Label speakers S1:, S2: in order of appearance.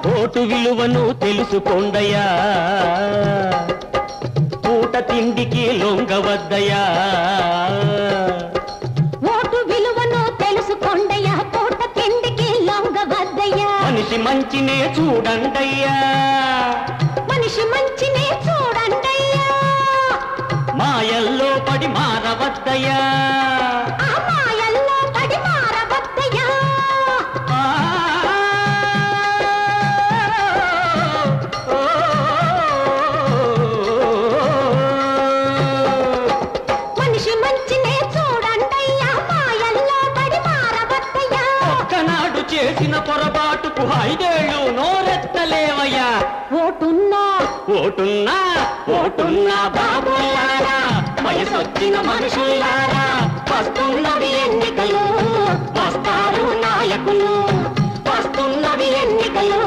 S1: Vote విలువను తెలుసుకోండయ్యా, పూట తిండికి లొంగవద్దయ్యా.
S2: ఓటు విలువను తెలుసుకోండయ్యా, పూట తిండికి లొంగవద్దయ్యా.
S1: మనిషి మంచినే చూడండయ్యా,
S2: మనిషి మంచినే చూడండయ్యా.
S1: మాయల్లో పడి మారవద్దయ్యా,
S2: ఆ మాయల్లో పడి మారవద్దయ్యా. మనిషి మంచినే చూడండయ్యా, మాయల్లో పడి మారవద్దయ్యా.
S1: ఒక్కనాడు చేసిన పొరపాటుకు 5 ఏళ్ళు నోరెత్తలేవయ్యా.
S2: ఓటున్నా
S1: ఓటున్నా ఓటున్నా బాబులారా, వయసొచ్చిన మనుషులారా, వస్తున్నవి ఎన్నికలు, వస్తారు నాయకులు, వస్తున్నవి ఎన్నికలు.